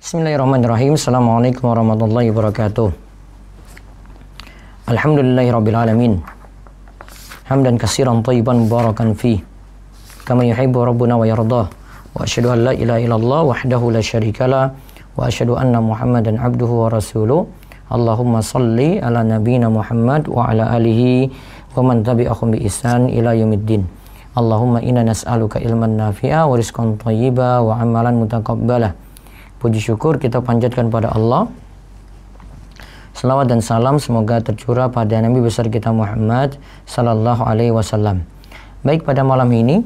Bismillahirrahmanirrahim. Assalamualaikum warahmatullahi wabarakatuh. Alhamdulillahirrabbilalamin. Hamdan katsiran thayyiban mubarakan fi kama yuhibbu rabbuna wa yardah. Wa asyhadu an la ilaha illallah wahdahu la syarikalah wa asyhadu anna Muhammadan abduhu wa rasuluh. Allahumma salli ala nabiyyina Muhammad wa ala alihi wa man tabi'ahum bi ihsan ila yaumiddin. Allahumma inna nas'aluka ilman nafi'a wa rizqan thayyiba wa amalan mutaqabbalah. Puji syukur kita panjatkan pada Allah. Selawat dan salam semoga tercurah pada Nabi besar kita Muhammad sallallahu alaihi wasallam. Baik, pada malam ini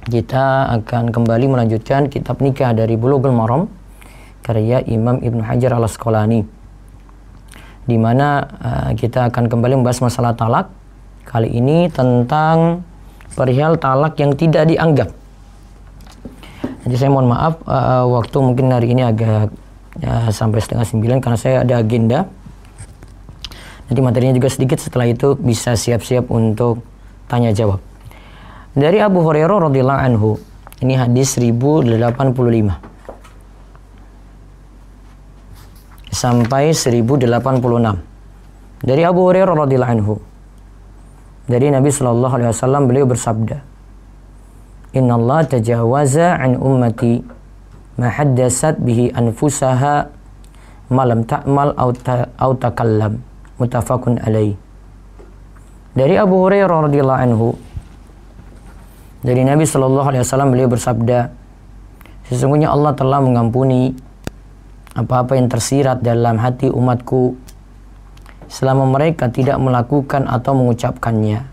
kita akan kembali melanjutkan kitab nikah dari Bulughul Maram karya Imam Ibnu Hajar Al-Asqalani, di mana kita akan kembali membahas masalah talak. Kali ini tentang perihal talak yang tidak dianggap. Jadi saya mohon maaf, waktu mungkin hari ini agak sampai 8:30 karena saya ada agenda. Nanti materinya juga sedikit, setelah itu bisa siap-siap untuk tanya jawab. Dari Abu Hurairah radhiyallahu anhu, ini hadis 1085 sampai 1086. Dari Abu Hurairah radhiyallahu anhu, dari Nabi sallallahu alaihi wasallam, beliau bersabda, Inna Allah tajawaza an ummati ma haddasat bihi anfusaha malam ta'mal au takallam. Muttafaqun alaih. Dari Abu Hurairah radhiyallahu anhu, dari Nabi sallallahu alaihi wasallam, beliau bersabda, sesungguhnya Allah telah mengampuni apa-apa yang tersirat dalam hati umatku selama mereka tidak melakukan atau mengucapkannya.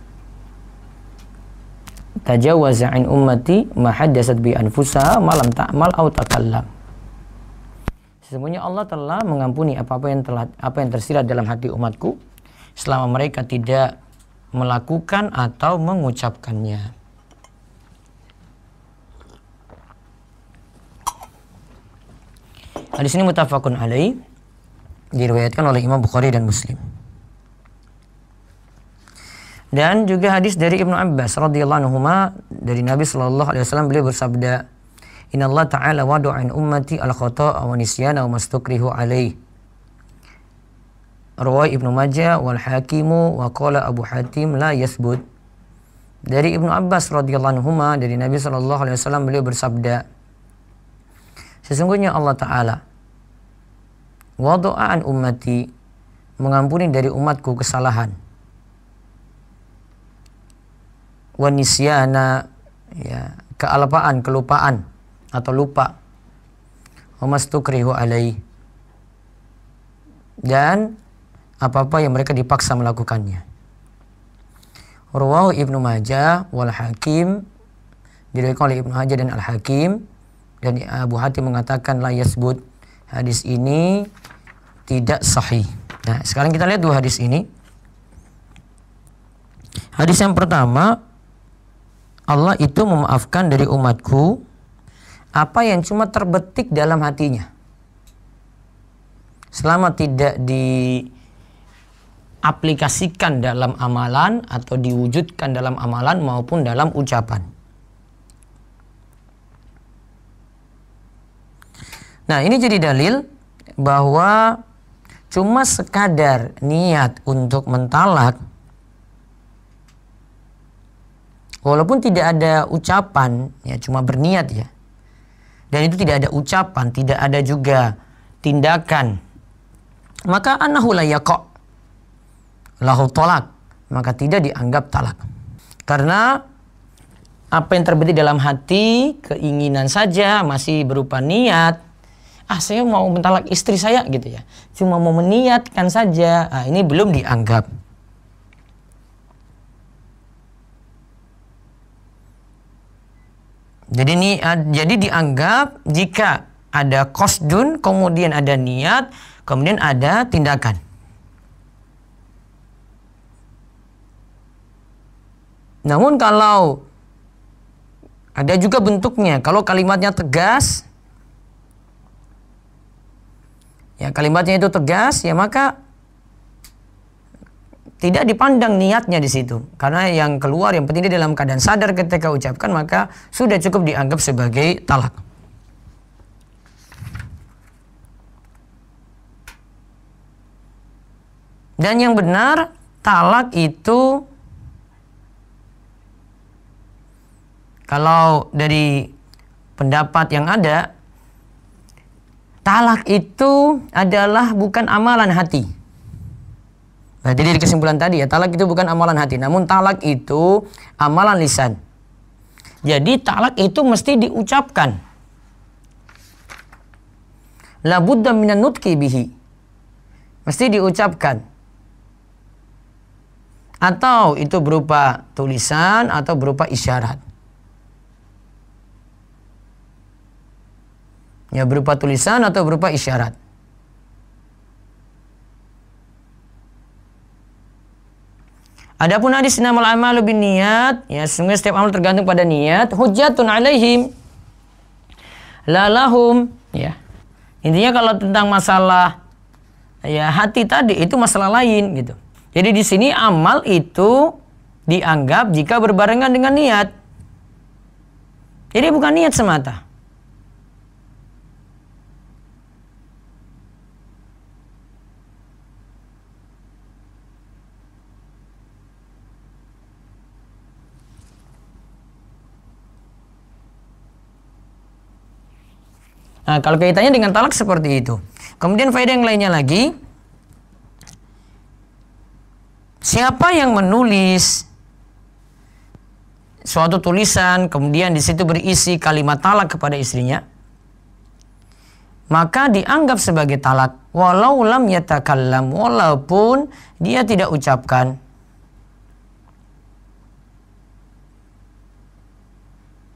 Tajawaza an ummati ma haddasat bi anfusaha ma lam ta'mal aw takallam. Sesungguhnya Allah telah mengampuni apa yang tersirat dalam hati umatku selama mereka tidak melakukan atau mengucapkannya. Hadis ini muttafaqun alaih, diriwayatkan oleh Imam Bukhari dan Muslim. Dan juga hadis dari Ibnu Abbas radhiyallahu anhuma, dari Nabi sallallahu alaihi wasallam, beliau bersabda, Innallaha ta'ala wada'a an ummati al-khata'a wa nisyana wa mastukrihu alaih. Rawi Ibnu Majah wal Hakimu wa qala Abu Hatim la yathbut. Dari Ibnu Abbas radhiyallahu anhuma, dari Nabi sallallahu alaihi wasallam, beliau bersabda, sesungguhnya Allah Ta'ala wada'a an ummati, mengampuni dari umatku kesalahan, wa nisyana, ya, kealpaan, kelupaan atau lupa, wa mastukrihu alaih, dan apa-apa yang mereka dipaksa melakukannya. Rawahu Ibnu Majah wal Hakim, diriwayatkan oleh Ibnu Majah dan Al-Hakim, dan Abu Hatim mengatakan la yasbut, hadis ini tidak sahih. Nah, sekarang kita lihat dua hadis ini. Hadis yang pertama, Allah itu memaafkan dari umatku apa yang cuma terbetik dalam hatinya, selama tidak diaplikasikan dalam amalan atau diwujudkan dalam amalan maupun dalam ucapan. Nah, ini jadi dalil bahwa cuma sekadar niat untuk mentalak, walaupun tidak ada ucapan, ya cuma berniat ya, dan itu tidak ada ucapan, tidak ada juga tindakan, maka annahu la yaqa' lahu talak, maka tidak dianggap talak. Karena apa yang terbetik dalam hati, keinginan saja, masih berupa niat, saya mau mentalak istri saya gitu ya, cuma mau meniatkan saja, ini belum dianggap. Jadi dianggap jika ada qasdun, kemudian ada niat, kemudian ada tindakan. Namun kalau ada juga bentuknya, kalau kalimatnya tegas, ya kalimatnya itu tegas, ya maka tidak dipandang niatnya di situ, karena yang keluar yang penting dia dalam keadaan sadar ketika ucapkan, maka sudah cukup dianggap sebagai talak. Dan yang benar, talak itu kalau dari pendapat yang ada, talak itu adalah bukan amalan hati. Nah, jadi dari kesimpulan tadi ya, talak itu bukan amalan hati, namun talak itu amalan lisan. Jadi talak itu mesti diucapkan. La budda minan nutqi bihi. Mesti diucapkan. Atau itu berupa tulisan atau berupa isyarat. Ya, berupa tulisan atau berupa isyarat. Adapun hadis innamal a'malu binniyat, ya sesungguhnya setiap amal tergantung pada niat, hujjatun alaihim la lahum, ya. Intinya kalau tentang masalah ya hati tadi itu masalah lain gitu. Jadi di sini amal itu dianggap jika berbarengan dengan niat. Jadi bukan niat semata. Nah, kalau kaitannya dengan talak seperti itu. Kemudian faedah yang lainnya lagi, siapa yang menulis suatu tulisan kemudian di situ berisi kalimat talak kepada istrinya, maka dianggap sebagai talak walau lam yatakallam, walaupun dia tidak ucapkan.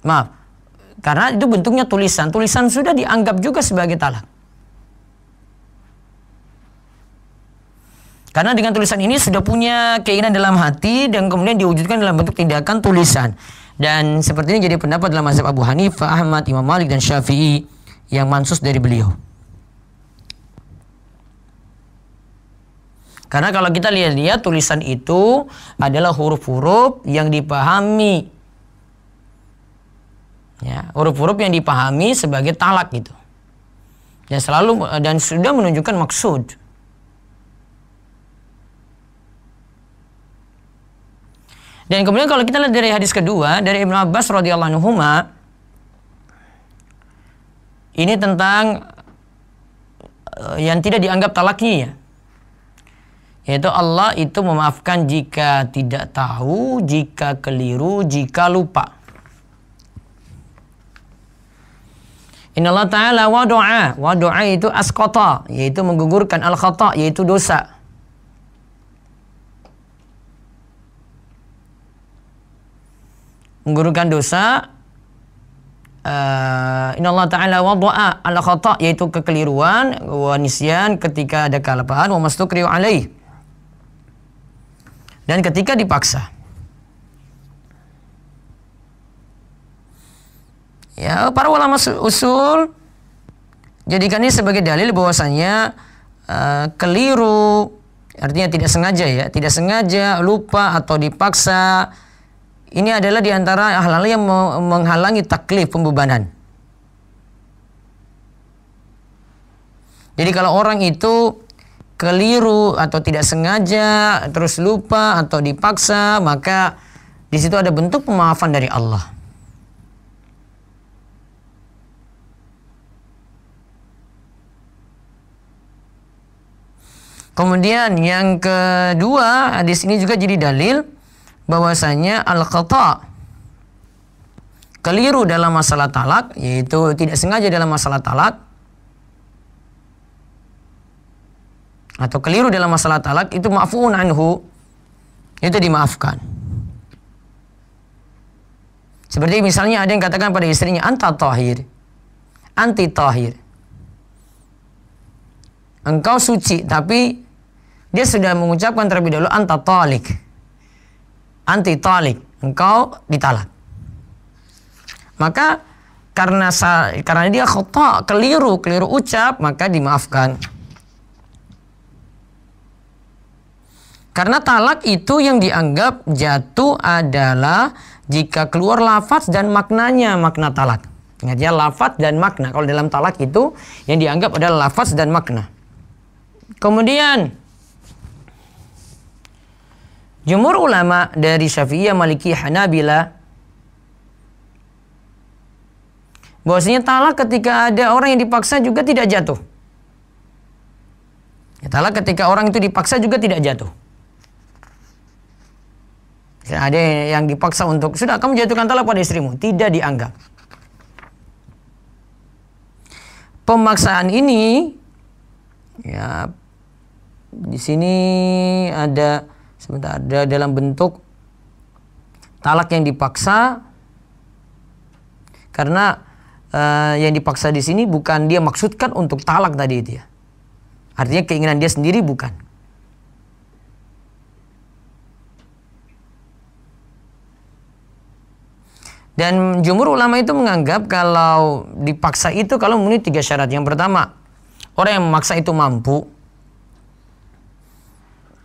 Maaf, karena itu bentuknya tulisan. Tulisan sudah dianggap juga sebagai talak. Karena dengan tulisan ini sudah punya keinginan dalam hati dan kemudian diwujudkan dalam bentuk tindakan tulisan. Dan seperti ini jadi pendapat dalam mazhab Abu Hanifah, Ahmad, Imam Malik dan Syafi'i yang mansus dari beliau. Karena kalau kita lihat tulisan itu adalah huruf-huruf yang dipahami. Ya, huruf-huruf yang dipahami sebagai talak gitu. Ya, selalu dan sudah menunjukkan maksud. Dan kemudian kalau kita lihat dari hadis kedua dari Ibnu Abbas radhiyallahu anhu, ini tentang yang tidak dianggap talaknya ya. Yaitu Allah itu memaafkan jika tidak tahu, jika keliru, jika lupa. Inna Allah Ta'ala wadu'a itu asqata, yaitu menggugurkan al-khata, yaitu dosa. Menggugurkan dosa. Inna Allah Ta'ala wadu'a al-khata, yaitu kekeliruan, wa nisyan ketika ada kelupaan, wa mastukriu alaih, dan ketika dipaksa. Ya, para ulama usul jadikan ini sebagai dalil bahwasanya keliru, artinya tidak sengaja ya, tidak sengaja, lupa atau dipaksa, ini adalah diantara hal-hal yang menghalangi taklif, pembebanan. Jadi kalau orang itu keliru atau tidak sengaja, terus lupa atau dipaksa, maka di situ ada bentuk pemaafan dari Allah. Kemudian yang kedua, hadis ini juga jadi dalil bahwasanya al-khata, keliru dalam masalah talak, yaitu tidak sengaja dalam masalah talak, atau keliru dalam masalah talak, itu ma'fuun anhu, itu dimaafkan. Seperti misalnya ada yang katakan pada istrinya, anta tahir, anti tahir, engkau suci, tapi dia sudah mengucapkan terlebih dahulu anta talik, anti talik, engkau ditalak. Maka karena dia khata, keliru ucap, maka dimaafkan. Karena talak itu yang dianggap jatuh adalah jika keluar lafaz dan maknanya, makna talak. Ingat ya, lafaz dan makna. Kalau dalam talak itu yang dianggap adalah lafaz dan makna. Kemudian Jumhur ulama dari Syafi'iyah, Malikiyah, Hanabila bahwasanya talak ketika ada orang yang dipaksa juga tidak jatuh. Ya, talak ketika orang itu dipaksa juga tidak jatuh. Ada yang dipaksa untuk, sudah kamu jatuhkan talak pada istrimu, tidak dianggap. Pemaksaan ini, ya, di sini ada sebentar, ada dalam bentuk talak yang dipaksa, karena yang dipaksa di sini bukan dia maksudkan untuk talak tadi itu ya. Artinya keinginan dia sendiri bukan. Dan jumhur ulama itu menganggap kalau dipaksa itu kalau memenuhi 3 syarat. Yang pertama, orang yang memaksa itu mampu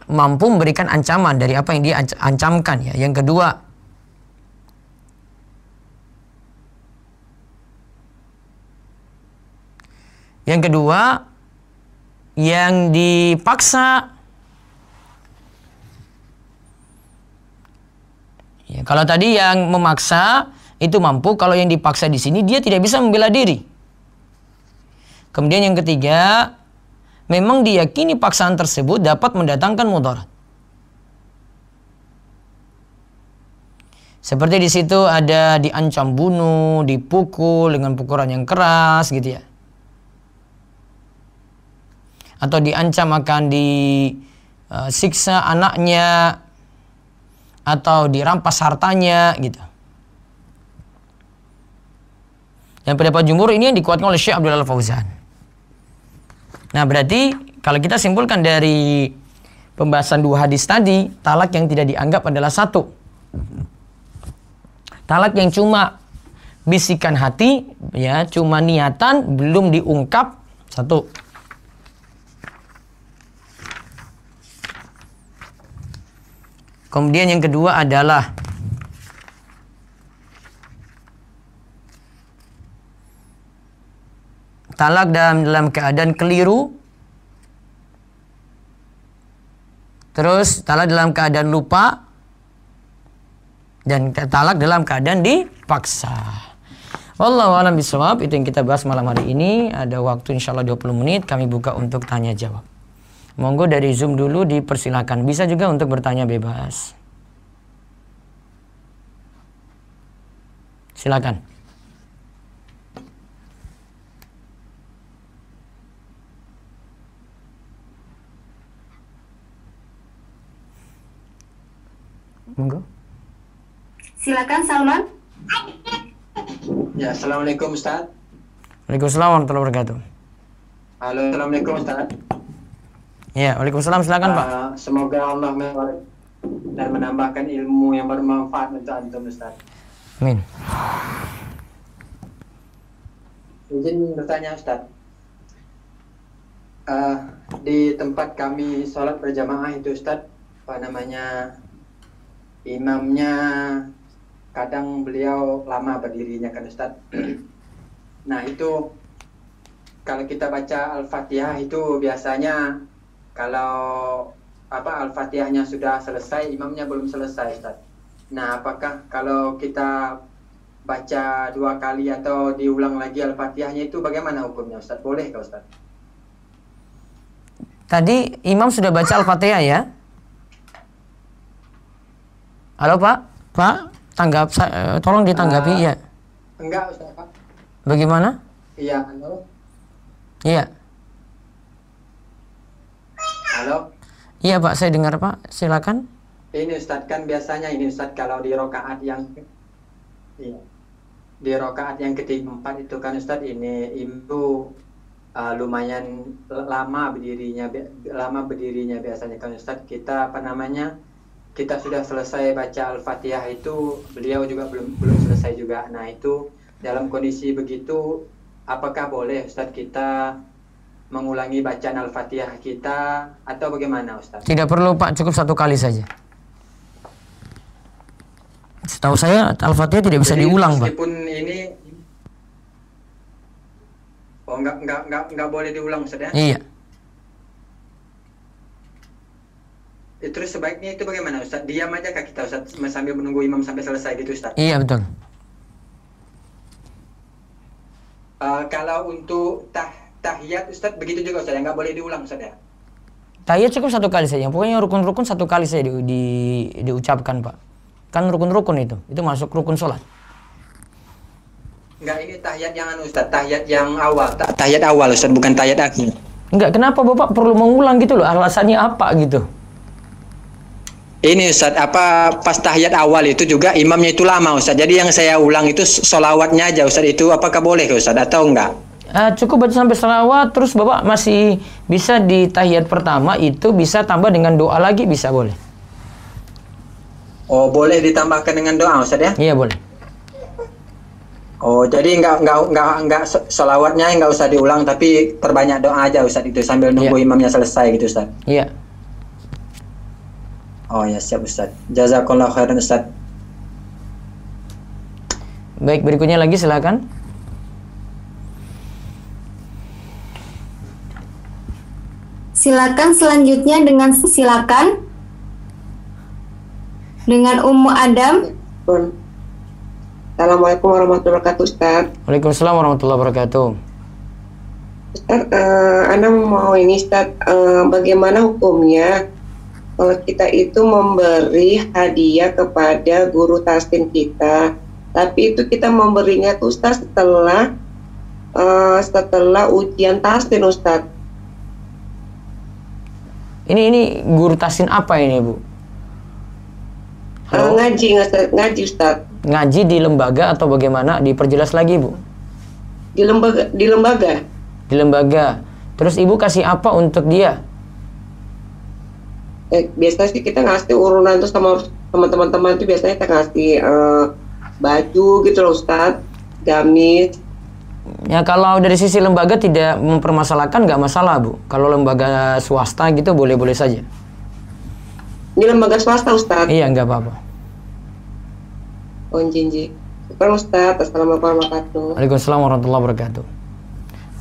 memberikan ancaman dari apa yang dia ancamkan ya. Yang kedua, yang dipaksa ya, kalau tadi yang memaksa itu mampu, kalau yang dipaksa di sini dia tidak bisa membela diri. Kemudian yang ketiga, memang diyakini paksaan tersebut dapat mendatangkan mudarat. Seperti di situ ada diancam bunuh, dipukul dengan pukulan yang keras gitu ya. Atau diancam akan disiksa anaknya atau dirampas hartanya gitu. Dan pendapat jumhur ini yang dikuatkan oleh Syekh Abdul Fauzan. Nah, berarti kalau kita simpulkan dari pembahasan 2 hadis tadi, talak yang tidak dianggap adalah 1. Talak yang cuma bisikan hati, ya, cuma niatan, belum diungkap, 1. Kemudian yang kedua adalah talak dalam keadaan keliru. Terus talak dalam keadaan lupa. Dan talak dalam keadaan dipaksa. Wallahu a'lam bishawab. Itu yang kita bahas malam hari ini. Ada waktu insyaallah 20 menit kami buka untuk tanya jawab. Monggo dari Zoom dulu dipersilakan. Bisa juga untuk bertanya bebas. Silakan. Monggo. Silakan Salman. Ya, assalamualaikum Ustaz. Waalaikumsalam warahmatullahi wabarakatuh. Halo, assalamualaikum Ustaz. Ya, waalaikumsalam, silakan Pak. Semoga Allah mewarik dan menambahkan ilmu yang bermanfaat untuk antum Ustaz. Amin. Izin bertanya Ustaz. Di tempat kami sholat berjamaah itu Ustaz, imamnya kadang beliau lama berdirinya kan Ustaz. Nah itu kalau kita baca Al-Fatihah itu biasanya kalau Al-Fatihahnya sudah selesai, imamnya belum selesai Ustaz. Nah apakah kalau kita baca 2 kali atau diulang lagi Al-Fatihahnya itu bagaimana hukumnya Ustaz? Boleh kah Ustaz? Tadi imam sudah baca Al-Fatihah ya? Halo Pak? Pak, tolong ditanggapi ya. Enggak Ustaz Pak. Bagaimana? Iya, halo. Iya. Halo. Iya Pak, saya dengar Pak. Silakan. Ini Ustaz kan biasanya ini Ustaz kalau di rakaat yang ke-4 itu kan Ustaz ini itu lumayan lama berdirinya biasanya kan Ustaz. Kita kita sudah selesai baca Al-Fatihah itu beliau juga belum selesai juga. Nah itu dalam kondisi begitu apakah boleh Ustaz kita mengulangi bacaan Al-Fatihah kita atau bagaimana Ustaz? Tidak perlu Pak, cukup 1 kali saja. Setahu saya Al-Fatihah tidak bisa diulang Pak. Meskipun ini enggak boleh diulang Ustaz ya? Iya. Terus sebaiknya itu bagaimana Ustaz? Diam aja kah kita Ustaz sambil menunggu imam sampai selesai gitu Ustaz? Iya betul. Kalau untuk tahiyat Ustaz begitu juga Ustaz, nggak boleh diulang Ustaz ya? Tahiyat cukup satu kali saja. Pokoknya rukun-rukun satu kali saja diucapkan Pak. Kan rukun-rukun itu masuk rukun sholat. Enggak, ini tahiyat yang Ustaz, tahiyat yang awal, tahiyat awal Ustaz, bukan tahiyat akhir. Enggak, kenapa Bapak perlu mengulang gitu loh? Alasannya apa gitu? Ini Ustaz, apa pas tahiyat awal itu juga imamnya itu lama Ustaz. Jadi yang saya ulang itu sholawatnya aja Ustaz, itu apakah boleh Ustaz atau enggak? Cukup baca sampai sholawat, terus Bapak masih bisa di tahiyat pertama itu bisa tambah dengan doa lagi, bisa boleh. Oh, boleh ditambahkan dengan doa Ustaz ya? Iya boleh. Oh, jadi enggak sholawatnya enggak usah diulang, tapi perbanyak doa aja Ustaz itu sambil nunggu imamnya selesai gitu Ustaz. Iya. Oh ya, siap Ustaz. Jazakallahu khairan Ustaz. Baik, berikutnya lagi silakan. Silakan selanjutnya dengan Ummu Adam. Assalamualaikum warahmatullahi wabarakatuh Ustaz. Waalaikumsalam warahmatullahi wabarakatuh. Ustaz, Anda mau ini Ustaz, bagaimana hukumnya kalau kita itu memberi hadiah kepada guru taslim kita, tapi itu kita memberinya tuh Ustaz setelah ujian taslim Ustaz. Ini guru taslim apa ini Bu? Ngaji Ustaz. Ngaji di lembaga atau bagaimana? Diperjelas lagi Bu. Di lembaga. Di lembaga. Terus Ibu kasih apa untuk dia? Biasanya sih kita ngasih urunan tuh sama teman-teman tuh, biasanya kita ngasih baju gitu loh Ustaz, gamis. Ya kalau dari sisi lembaga tidak mempermasalahkan nggak masalah Bu. Kalau lembaga swasta gitu boleh-boleh saja. Ini lembaga swasta Ustaz? Iya nggak apa-apa. Oh jinji. Syukur Ustaz. Assalamualaikum warahmatullahi wabarakatuh. Waalaikumsalam warahmatullahi wabarakatuh.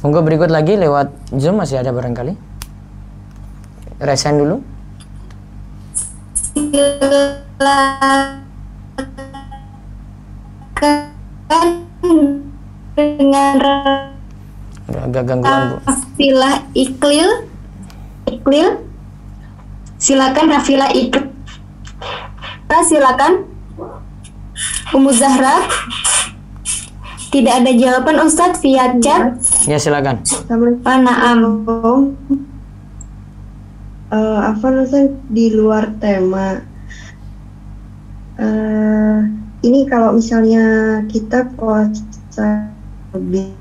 Monggo berikut lagi lewat Zoom masih ada barangkali. Resen dulu. Dengan agak gangguan Bu. Rafilah Iqlil. Silakan Rafilah Iqlil. Silakan Ummu Zahra. Tidak ada jawaban Ustadz via chat. Ya silakan. Naam. Afwan Ustaz, di luar tema. Ini kalau misalnya kita puasa lebih,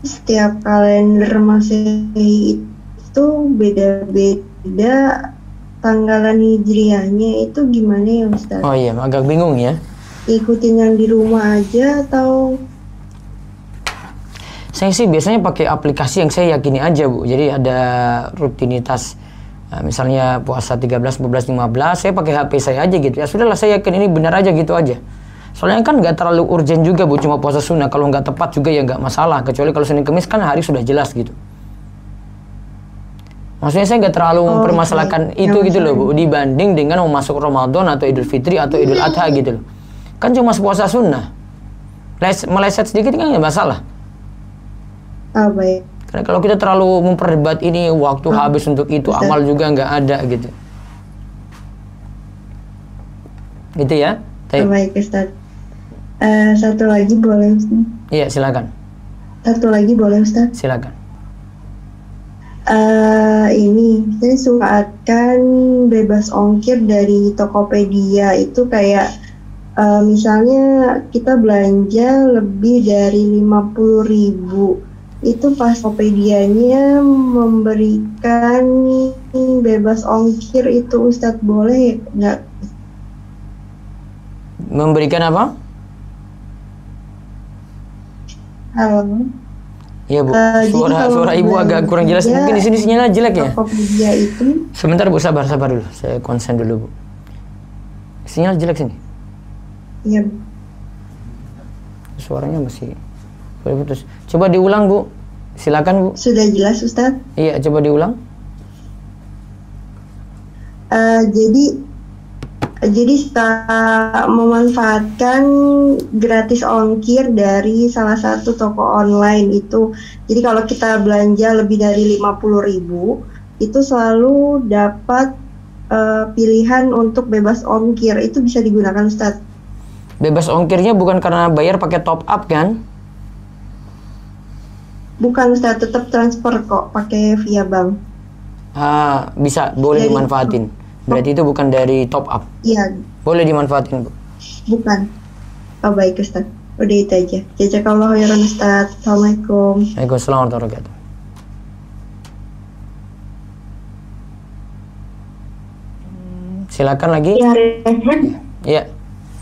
setiap kalender Masehi itu beda-beda tanggalan hijriahnya, itu gimana ya Ustaz? Oh iya, agak bingung ya. Ikutin yang di rumah aja atau? Saya sih biasanya pakai aplikasi yang saya yakini aja Bu. Jadi ada rutinitas, misalnya puasa 13, 14, 15, saya pakai HP saya aja gitu. Ya sudahlah, saya yakin ini benar aja gitu aja. Soalnya kan nggak terlalu urgent juga Bu, cuma puasa sunnah. Kalau nggak tepat juga ya nggak masalah. Kecuali kalau Senin Kemis kan hari sudah jelas gitu. Maksudnya saya nggak terlalu mempermasalahkan itu gitu loh Bu, dibanding dengan mau masuk Ramadan atau Idul Fitri atau Idul Adha gitu loh. Kan cuma puasa sunnah. Meleset sedikit kan nggak masalah. Baik. Karena kalau kita terlalu memperdebat ini, waktu habis untuk itu, Ustaz, amal juga nggak ada gitu. Gitu ya? Baik Ustaz. Satu lagi boleh Ustaz? Iya silakan. Satu lagi boleh Ustaz? Silakan. Ini saya suratkan bebas ongkir dari Tokopedia itu kayak misalnya kita belanja lebih dari 50.000, itu pas Tokopedia-nya memberikan bebas ongkir, itu Ustadz boleh nggak? Memberikan apa? Halo. Iya Bu, suara Ibu agak kurang jelas. Mungkin di sini sinyalnya jelek ya. Tokopedia itu. Sebentar Bu, sabar dulu. Saya konsen dulu Bu. Sinyal jelek sini. Iya. Suaranya masih putus. Coba diulang Bu. Silakan Bu. Sudah jelas Ustadz? Iya, coba diulang. Jadi Jadi memanfaatkan gratis ongkir dari salah satu toko online itu. Jadi kalau kita belanja lebih dari 50.000 itu selalu dapat pilihan untuk bebas ongkir. Itu bisa digunakan, Ustadz. Bebas ongkirnya bukan karena bayar pakai top up kan? Bukan, Ustadz, tetap transfer kok pakai via bank. Bisa, boleh Dari- dimanfaatin. Berarti itu bukan dari top up. Iya, Boleh dimanfaatin, Bu. bukan. Oh, baik, Ustadz. Udah itu aja. Jazakallah khairan, Ustadz. Assalamualaikum. Waalaikumsalam warahmatullahi wabarakatuh. Silakan lagi. Ya, Rehan. Ya.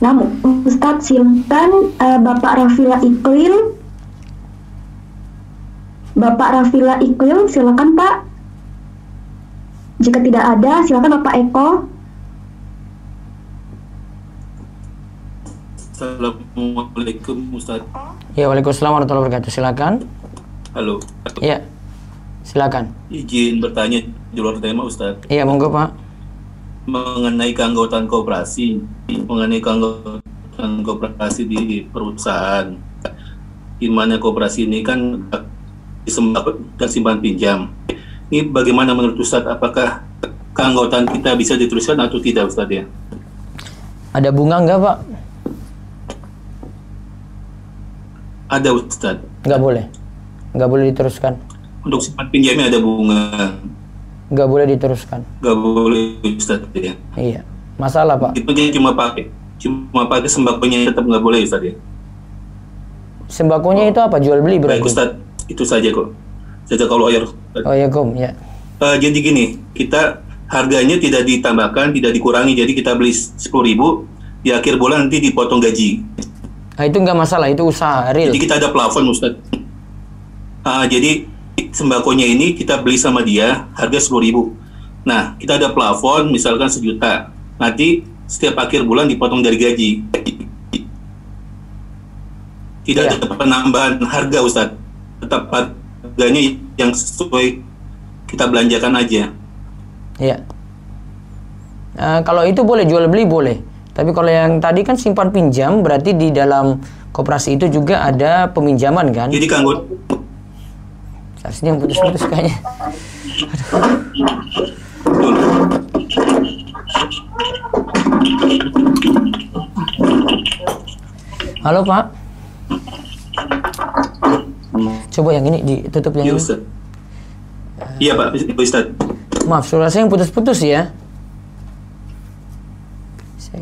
Namun, Ustadz silakan Bapak Rafila Iqlil. Bapak Rafila Iqlil, silakan Pak. Jika tidak ada, silakan Bapak Eko. Assalamualaikum Ustaz. Ya, waalaikumsalam warahmatullahi wabarakatuh. Silakan. Halo. Ya. Silakan. Izin bertanya di luar tema Ustaz. Iya, monggo, Pak. Mengenai keanggotaan koperasi, di perusahaan, di mana koperasi ini kan sembako dan simpan pinjam. Ini bagaimana menurut Ustaz? Apakah keanggotaan kita bisa diteruskan atau tidak, Ustaz ya? Ada bunga nggak, Pak? Ada, Ustaz. Nggak boleh. Nggak boleh diteruskan. Untuk simpan pinjamnya ada bunga. Nggak boleh diteruskan. Nggak boleh, Ustaz ya. Iya. Masalah, Pak. Itu aja cuma pakai sembakonya tetap nggak boleh, Ustaz ya. Sembakonya itu apa? Jual beli Baik berarti? Ustaz, itu saja kok. Jazakallahu khair. Oh ya, Kom. Ya. Jadi gini, kita harganya tidak ditambahkan, tidak dikurangi. Jadi kita beli 10.000, di akhir bulan nanti dipotong gaji. Nah, itu nggak masalah. Itu usaha real. Jadi kita ada plafon, Ustaz. Jadi sembakonya ini kita beli sama dia harga 10.000. Nah, kita ada plafon misalkan 1 juta. Nanti setiap akhir bulan dipotong dari gaji. Tidak Iya. ada penambahan harga, Ustaz. Tetap harganya yang sesuai kita belanjakan aja. Iya. Kalau itu boleh, jual beli boleh. Tapi kalau yang tadi kan simpan pinjam, berarti di dalam koperasi itu juga ada peminjaman kan? Jadi kanggo Seharusnya yang putus-putus kayaknya. Halo, Pak. Coba yang ini ditutup yang Iya, ini. Ustaz. Iya, Pak. Ustaz. Maaf, suara saya yang putus-putus ya. Saya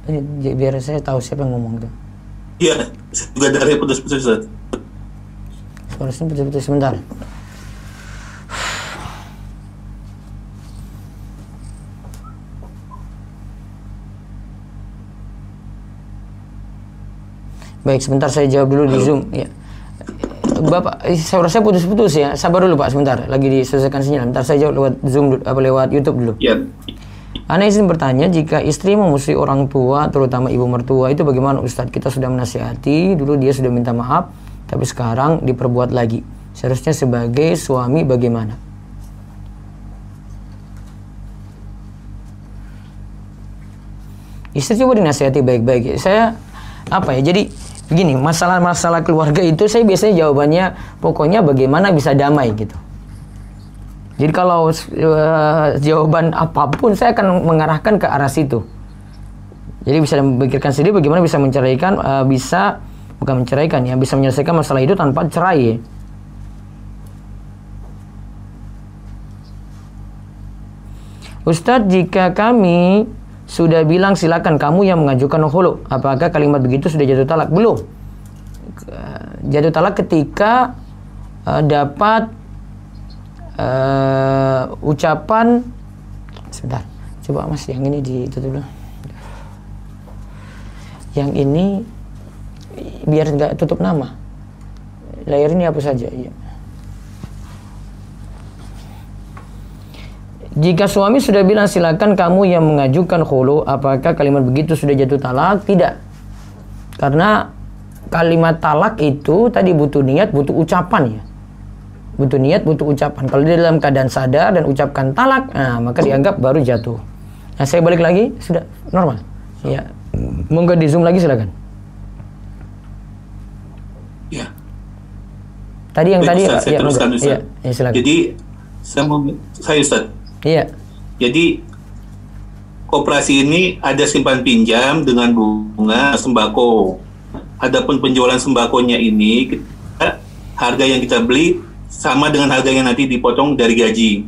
enggak, biar saya tahu siapa yang ngomong tuh. Iya, juga dari putus-putus, Ustaz. Suaranya putus-putus sebentar. Baik, sebentar saya jawab dulu di Zoom. Ya. Bapak, suara saya putus-putus ya. Sabar dulu Pak, sebentar. Lagi diselesaikan sinyal. Bentar saya jawab lewat Zoom dulu, lewat YouTube dulu. Iya. Ana izin bertanya, jika istri memusuhi orang tua, terutama ibu mertua, itu bagaimana Ustadz? Kita sudah menasihati, dulu dia sudah minta maaf, tapi sekarang diperbuat lagi. Seharusnya sebagai suami bagaimana? Istri coba dinasihati baik-baik. Saya apa ya? Jadi begini, masalah-masalah keluarga itu saya biasanya jawabannya pokoknya bagaimana bisa damai gitu. Jadi kalau jawaban apapun saya akan mengarahkan ke arah situ. Jadi bisa memikirkan sendiri bagaimana bisa menceraikan, bukan menceraikan ya, bisa menyelesaikan masalah itu tanpa cerai ya. Ustadz, jika kami sudah bilang silakan kamu yang mengajukan khulu, apakah kalimat begitu sudah jatuh talak? Belum. Jatuh talak ketika dapat ucapan, sebentar, coba Mas yang ini ditutup dulu. Yang ini biar nggak tutup nama, layar ini apa saja ya. Jika suami sudah bilang silakan kamu yang mengajukan khulu, apakah kalimat begitu sudah jatuh talak? Tidak, karena kalimat talak itu tadi butuh niat, butuh ucapan ya. Butuh niat, butuh ucapan. Kalau dia dalam keadaan sadar dan ucapkan talak, nah, maka dianggap baru jatuh. Nah, saya balik lagi, sudah normal. Ya, monggo di zoom lagi silakan. Ya. Tadi yang Baik, tadi Ustaz, saya teruskan, Ustaz. Iya, ya, silakan. Jadi saya Ustaz. Iya. Jadi koperasi ini ada simpan pinjam dengan bunga sembako. Adapun penjualan sembakonya ini harga yang kita beli sama dengan harga yang nanti dipotong dari gaji.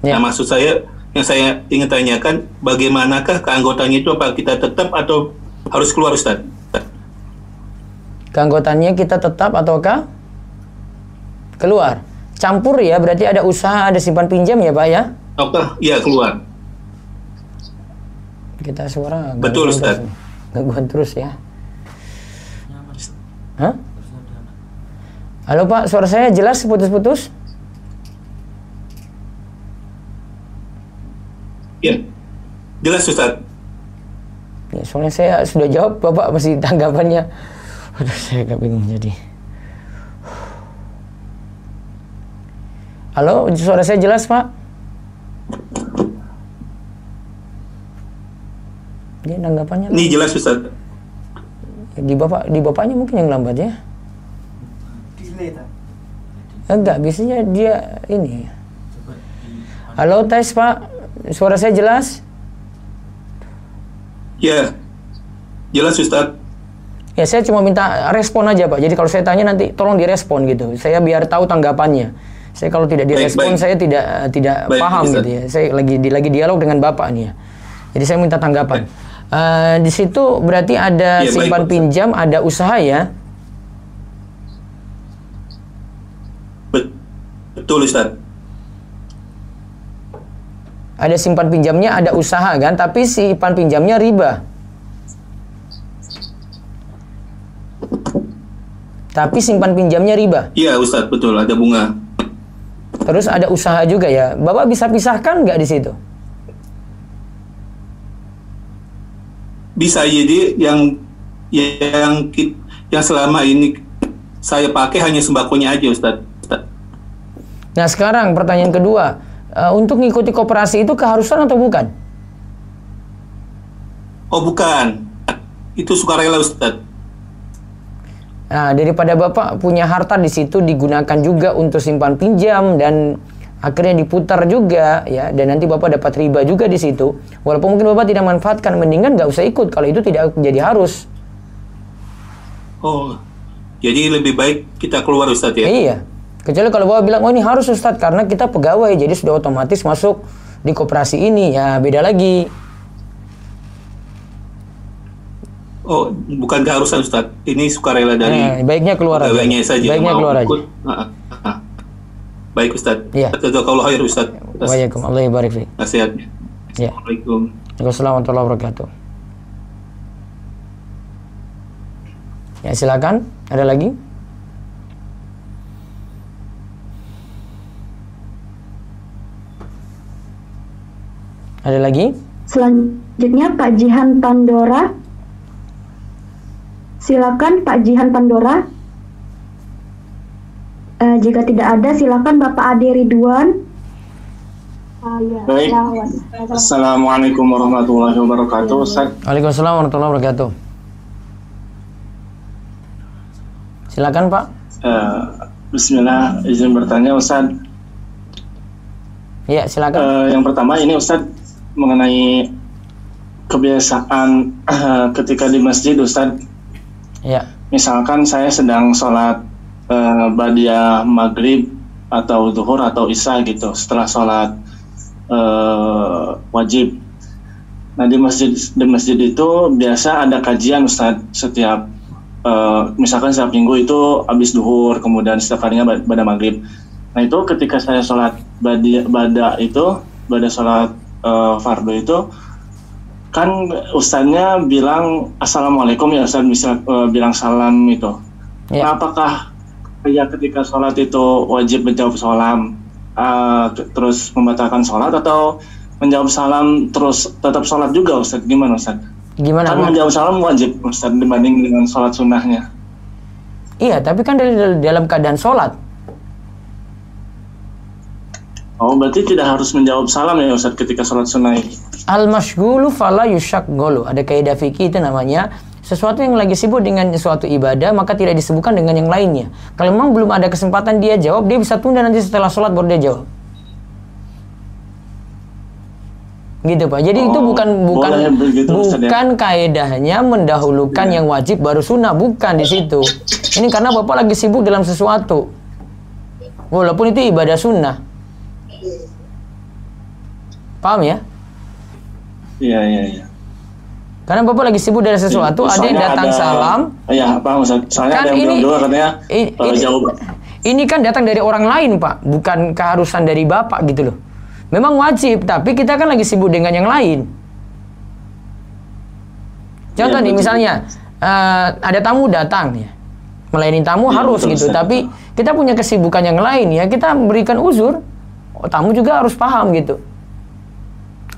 Ya. Nah, maksud saya yang saya ingin tanyakan, bagaimanakah keanggotaannya itu, apa kita tetap atau harus keluar, Ustaz? Keanggotaannya kita tetap ataukah keluar? Campur ya, berarti ada usaha, ada simpan pinjam ya Pak ya? Oke, iya keluar. Kita suara Betul, Ustaz. Gangguan terus ya. Hah? Halo Pak, suara saya jelas putus-putus? Ya, jelas Ustaz. Ya, soalnya saya sudah jawab, Bapak masih tanggapannya. Aduh, saya agak bingung jadi. Halo, suara saya jelas Pak? Dia tanggapannya. Ini jelas Ustaz. Di bapaknya mungkin yang lambat ya. Enggak, biasanya dia ini. Halo, tes Pak. Suara saya jelas? Ya, jelas Ustaz. Ya, saya cuma minta respon aja Pak. Jadi kalau saya tanya nanti tolong direspon gitu. Saya biar tahu tanggapannya. Saya kalau tidak direspon, saya tidak paham Ustaz. gitu ya. Saya lagi dialog dengan Bapak nih ya. Jadi saya minta tanggapan. Di situ berarti ada simpan pinjam, ada usaha ya? Betul Ustaz. Ada simpan pinjamnya, ada usaha kan? Tapi simpan pinjamnya riba. Tapi simpan pinjamnya riba. Iya Ustaz, betul, ada bunga. Terus ada usaha juga ya. Bapak bisa pisahkan nggak di situ? Bisa, jadi yang selama ini saya pakai hanya sembakonya aja Ustaz. Nah sekarang pertanyaan kedua, untuk mengikuti koperasi itu keharusan atau bukan? Oh bukan, itu sukarela Ustaz. Nah daripada Bapak punya harta di situ digunakan juga untuk simpan pinjam dan akhirnya diputar juga ya, dan nanti Bapak dapat riba juga di situ. Walaupun mungkin Bapak tidak manfaatkan, mendingan nggak usah ikut kalau itu tidak jadi harus. Oh, jadi lebih baik kita keluar Ustaz ya? Iya. Kecuali kalau Bapak bilang, oh ini harus Ustadz karena kita pegawai, jadi sudah otomatis masuk di koperasi ini, ya beda lagi. Oh, bukan keharusan Ustadz, ini sukarela dari baiknya keluar aja. Baiknya keluar aja. Baik Ustadz. Iya. Jazakallahu khair Ustadz. Waalaikumsalam. Allah barik fiik. Nasihatnya. Ya. Assalamualaikum. Waalaikumsalam warahmatullahi wabarakatuh. Ya silakan. Ada lagi? Ada lagi? Selanjutnya Pak Jihan Pandora. Silakan Pak Jihan Pandora. Jika tidak ada, silakan Bapak Ade Ridwan. Baik. Assalamualaikum warahmatullahi wabarakatuh. Ustaz. Waalaikumsalam warahmatullahi wabarakatuh. Silakan Pak. Bismillah, izin bertanya Ustaz. Iya, silakan. Yang pertama ini Ustaz mengenai kebiasaan ketika di masjid Ustaz. Iya. Misalkan saya sedang sholat ba'diyah maghrib atau zuhur atau isya gitu, setelah sholat wajib. Nah di masjid itu biasa ada kajian Ustaz setiap misalkan setiap minggu itu habis duhur, kemudian setiap harinya pada maghrib. Nah itu ketika saya sholat pada sholat fardu itu kan ustaznya bilang assalamualaikum ya Ustaz, bisa bilang salam itu. Ya. Nah, apakah ya ketika sholat itu wajib menjawab salam terus membatalkan sholat, atau menjawab salam terus tetap sholat juga Ustaz? Gimana Ustaz? Gimana? Kan menjawab salam wajib Ustaz dibanding dengan sholat sunnahnya. Iya, tapi kan dalam keadaan sholat. Oh, berarti tidak harus menjawab salam ya Ustaz ketika sholat sunnah. Al-mashghulu fala yushaghulu. Ada kaidah fikih itu namanya, sesuatu yang lagi sibuk dengan suatu ibadah maka tidak disebutkan dengan yang lainnya. Kalau memang belum ada kesempatan dia jawab, dia bisa tunda nanti setelah sholat baru dia jawab. Gitu Pak. Jadi itu bukan kaedahnya mendahulukan yang wajib baru sunnah, bukan di situ. Ini karena Bapak lagi sibuk dalam sesuatu, walaupun itu ibadah sunnah. Paham ya? Iya. Karena Bapak lagi sibuk dari sesuatu, ada yang datang salam. Iya, paham Ustaz. Soalnya Kan ada yang bilang katanya jauh. Ini kan datang dari orang lain, Pak, bukan keharusan dari Bapak gitu loh. Memang wajib, tapi kita kan lagi sibuk dengan yang lain. Contoh nih, misalnya ada tamu datang ya, melayani tamu harus gitu. Tapi kita punya kesibukan yang lain ya, kita berikan uzur. Tamu juga harus paham gitu.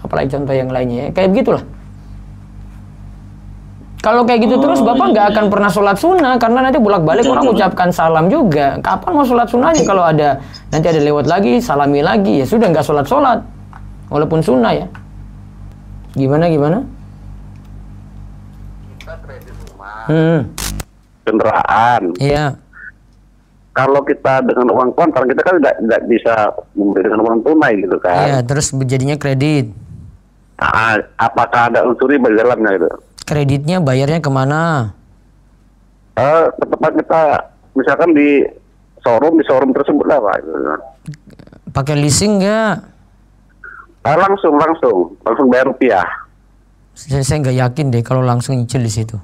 Apalagi contoh yang lainnya ya, kayak begitulah. Kalau kayak gitu terus Bapak nggak akan pernah sholat sunnah, karena nanti bolak-balik orang ucapkan salam juga. Kapan mau sholat sunnahnya kalau ada nanti ada lewat lagi, salami lagi, ya sudah nggak sholat walaupun sunnah ya. Gimana? Kita kredit rumah, kendaraan. Iya. Kalau kita dengan uang kontan, kita kan tidak bisa membeli dengan uang tunai gitu kan. Iya, terus jadinya kredit. Nah, apakah ada unsur riba di dalamnya gitu? Kreditnya bayarnya kemana? Ke tempat kita, misalkan di showroom tersebut lah Pak. Pakai leasing nggak? Langsung bayar rupiah. Saya nggak yakin deh kalau langsung nyicil di situ.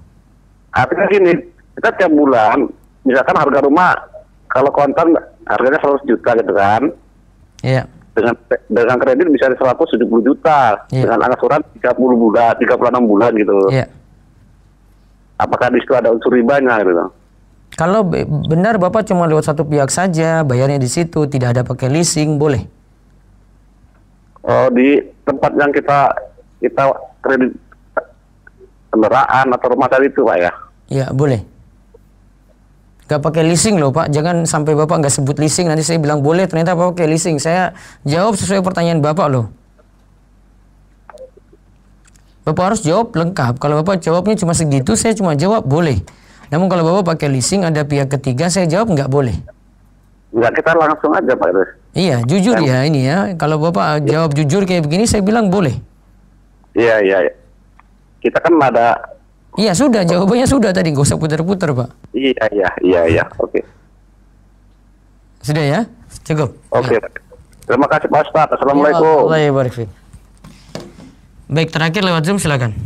Artinya gini, kita tiap bulan, misalkan harga rumah kalau kontan harganya 100 juta gitu kan. Iya. Dengan kredit bisa 170 juta. Iya. Dengan angsuran 36 bulan gitu. Iya. Apakah di situ ada unsur ribanya gitu? Kalau benar Bapak cuma lewat satu pihak saja, bayarnya di situ, tidak ada pakai leasing, boleh. Oh, di tempat yang kita kredit kendaraan atau rumah tadi itu Pak ya? Iya, boleh. Gak pakai leasing loh Pak, jangan sampai Bapak nggak sebut leasing, nanti saya bilang boleh, ternyata Bapak pakai leasing. Saya jawab sesuai pertanyaan Bapak loh. Bapak harus jawab lengkap. Kalau Bapak jawabnya cuma segitu, saya cuma jawab boleh. Namun kalau Bapak pakai leasing, ada pihak ketiga, saya jawab nggak boleh. Nggak, kita langsung aja Pak. Iya, jujur ya ini ya. Kalau Bapak jawab jujur kayak begini, saya bilang boleh. Iya. Kita kan ada... Iya sudah, jawabannya sudah tadi, nggak usah putar-putar Pak. Iya, oke. Sudah ya, cukup. Oke. Ya. Terima kasih Pak Ustadz. Assalamualaikum. Ya, Allah ya. Baik, terakhir lewat Zoom silakan.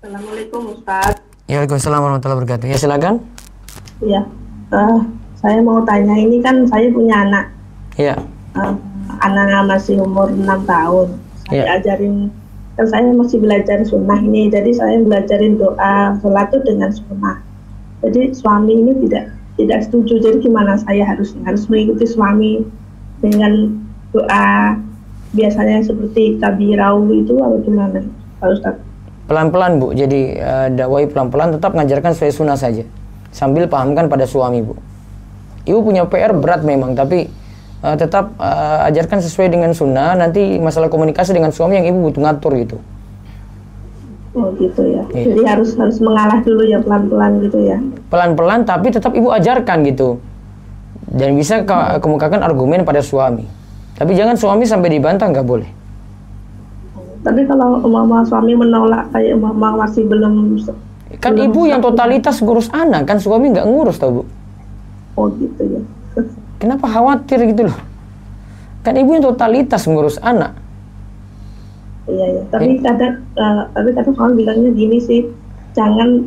Assalamualaikum Ustaz. Waalaikumsalam warahmatullahi wabarakatuh. Ya silakan. Iya, saya mau tanya, ini kan saya punya anak. Iya. Anaknya masih umur 6 tahun. Saya ajarin, kan saya masih belajar sunnah ini, jadi saya belajarin doa sholat itu dengan sunnah. Jadi suami ini tidak setuju. Jadi gimana saya harus mengikuti suami dengan doa biasanya seperti kabirau itu atau gimana Pak Ustaz? Pelan-pelan Bu, jadi dakwai pelan-pelan, tetap ngajarkan sesuai sunnah saja, sambil pahamkan pada suami Bu. Ibu punya PR berat memang, tapi tetap ajarkan sesuai dengan sunnah. Nanti masalah komunikasi dengan suami yang ibu butuh ngatur gitu. Oh gitu ya. Iya. Jadi harus mengalah dulu ya, pelan-pelan gitu ya. Pelan-pelan tapi tetap ibu ajarkan gitu. Dan bisa kemukakan argumen pada suami. Tapi jangan suami sampai dibantah, nggak boleh. Tapi kalau mama suami menolak, kayak mama masih belum. Kan ibu yang totalitas ngurus anak, kan suami nggak ngurus tau Bu. Oh gitu ya. Kenapa khawatir gitu loh? Kan ibu yang totalitas ngurus anak. Iya. Tapi kadang suami bilangnya gini sih, jangan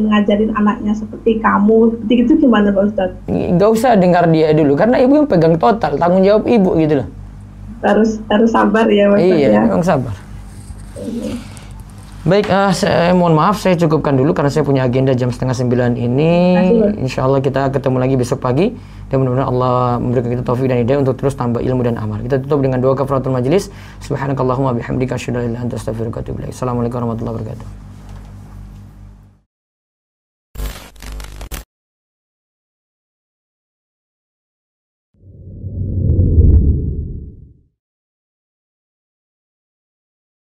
ngajarin anaknya seperti kamu. Seperti itu gimana Pak Ustadz? Gak usah dengar dia dulu, karena ibu yang pegang total tanggung jawab ibu gitu loh. Harus sabar ya Pak Ustadz. Iya, memang sabar. Baik, saya mohon maaf, saya cukupkan dulu karena saya punya agenda jam 8:30 ini. Insya Allah kita ketemu lagi besok pagi. Dan mudah-mudahan Allah memberikan kita taufik dan hidayah untuk terus tambah ilmu dan amal. Kita tutup dengan doa kafaratul majelis. Subhanakallahumma bihamdika asyhadu an la ilaha illa anta astaghfiruka wa atubu ilaik. Assalamualaikum warahmatullahi wabarakatuh.